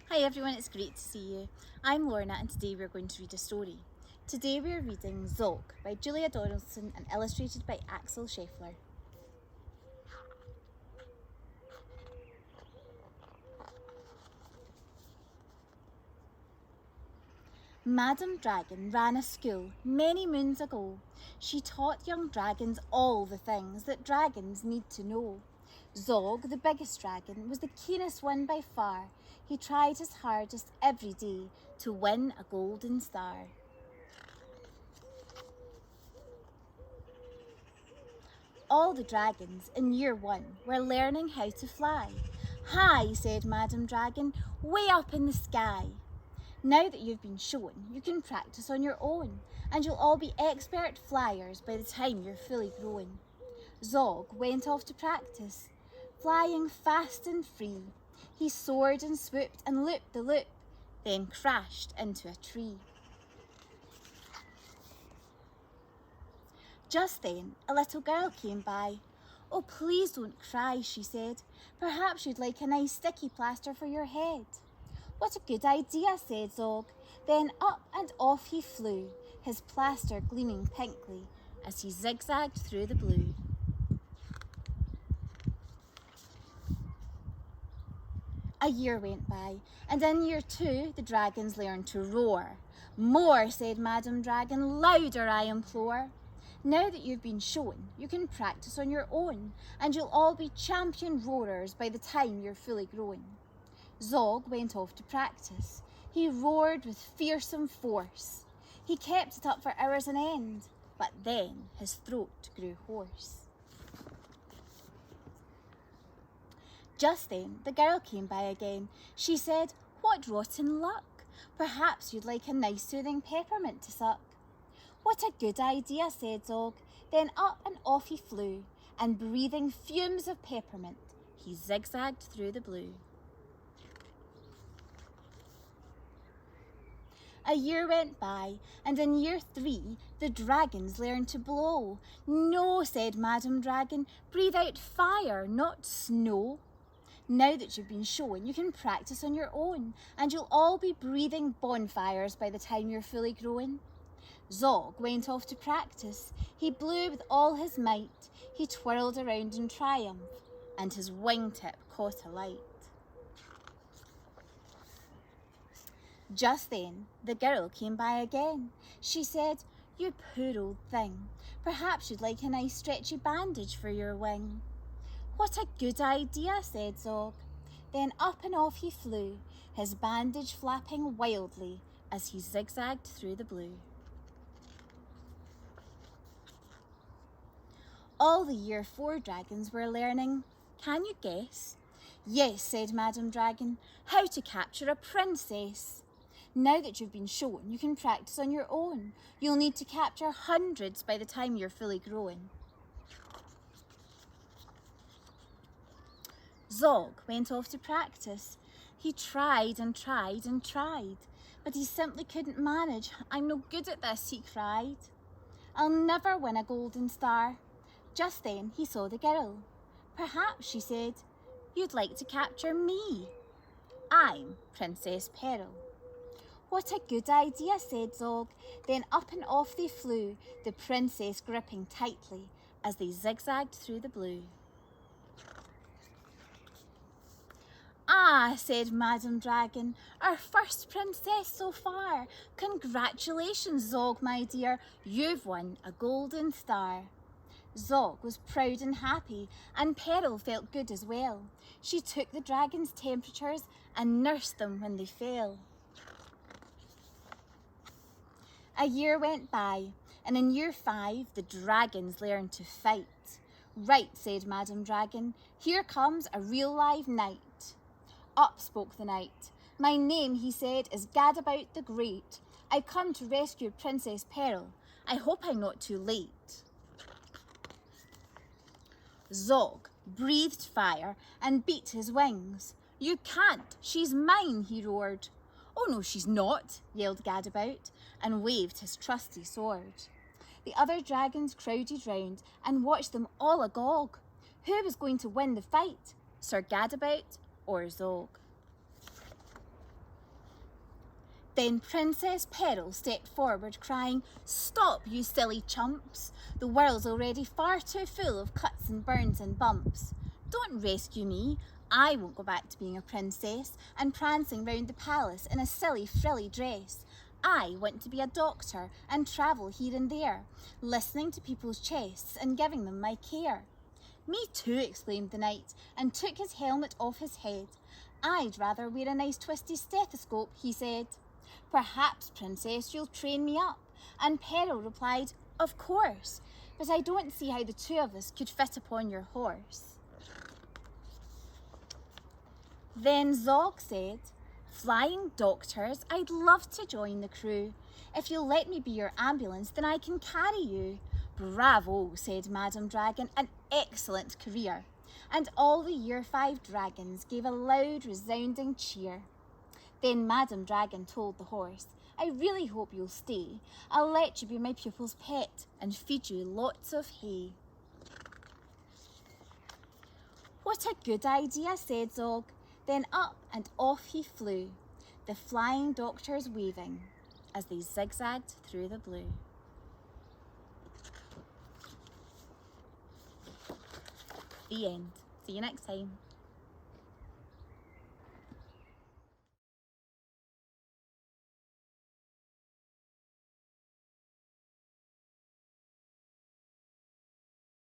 Hi everyone, it's great to see you. I'm Lorna and today we're going to read a story. Today we're reading Zog by Julia Donaldson and illustrated by Axel Scheffler. Madam Dragon ran a school many moons ago. She taught young dragons all the things that dragons need to know. Zog, the biggest dragon, was the keenest one by far. He tried his hardest every day to win a golden star. All the dragons in year 1 were learning how to fly. High, said Madam Dragon, way up in the sky. Now that you've been shown, you can practice on your own, and you'll all be expert flyers by the time you're fully grown. Zog went off to practice, flying fast and free. He soared and swooped and looped the loop, then crashed into a tree. Just then, a little girl came by. Oh, please don't cry, she said. Perhaps you'd like a nice sticky plaster for your head. What a good idea, said Zog. Then up and off he flew, his plaster gleaming pinkly as he zigzagged through the blue. A year went by, and in year 2 the dragons learned to roar. More, said Madam Dragon, louder I implore. Now that you've been shown, you can practice on your own, and you'll all be champion roarers by the time you're fully grown. Zog went off to practice. He roared with fearsome force. He kept it up for hours on end, but then his throat grew hoarse. Just then, the girl came by again. She said, what rotten luck! Perhaps you'd like a nice soothing peppermint to suck. What a good idea, said Zog. Then up and off he flew, and breathing fumes of peppermint, he zigzagged through the blue. A year went by, and in year 3 the dragons learned to blow. No, said Madam Dragon, breathe out fire, not snow. Now that you've been shown, you can practice on your own, and you'll all be breathing bonfires by the time you're fully grown. Zog went off to practice. He blew with all his might. He twirled around in triumph, and his wingtip caught alight. Just then, the girl came by again. She said, you poor old thing, perhaps you'd like a nice stretchy bandage for your wing. What a good idea, said Zog. Then up and off he flew, his bandage flapping wildly as he zigzagged through the blue. All the year 4 dragons were learning. Can you guess? Yes, said Madam Dragon, how to capture a princess. Now that you've been shown, you can practice on your own. You'll need to capture hundreds by the time you're fully grown. Zog went off to practice. He tried and tried and tried, but he simply couldn't manage. I'm no good at this, he cried. I'll never win a golden star. Just then he saw the girl. Perhaps, she said, you'd like to capture me. I'm Princess Peril. What a good idea, said Zog. Then up and off they flew, the princess gripping tightly as they zigzagged through the blue. Ah, said Madam Dragon, our first princess so far. Congratulations, Zog, my dear. You've won a golden star. Zog was proud and happy, and Peril felt good as well. She took the dragon's temperatures and nursed them when they fell. A year went by, and in year 5 the dragons learned to fight. Right, said Madam Dragon, here comes a real live knight. Up spoke the knight. My name, he said, is Gadabout the Great. I've come to rescue Princess Peril. I hope I'm not too late. Zog breathed fire and beat his wings. You can't, she's mine, he roared. Oh no, she's not, yelled Gadabout, and waved his trusty sword. The other dragons crowded round and watched them all agog. Who was going to win the fight, Sir Gadabout or Zog? Then Princess Peril stepped forward, crying, "Stop, you silly chumps! The world's already far too full of cuts and burns and bumps. Don't rescue me. I won't go back to being a princess and prancing round the palace in a silly frilly dress. I want to be a doctor and travel here and there, listening to people's chests and giving them my care." "Me too," exclaimed the knight, and took his helmet off his head. "I'd rather wear a nice twisty stethoscope," he said. "Perhaps, Princess, you'll train me up." And Peril replied, "Of course, but I don't see how the two of us could fit upon your horse." Then Zog said, "Flying doctors, I'd love to join the crew. If you'll let me be your ambulance, then I can carry you." "Bravo," said Madam Dragon, "an excellent career." And all the Year 5 dragons gave a loud, resounding cheer. Then Madam Dragon told the horse, "I really hope you'll stay. I'll let you be my pupil's pet and feed you lots of hay." "What a good idea," said Zog. Then up and off he flew, the flying doctors waving as they zigzagged through the blue. The end. See you next time.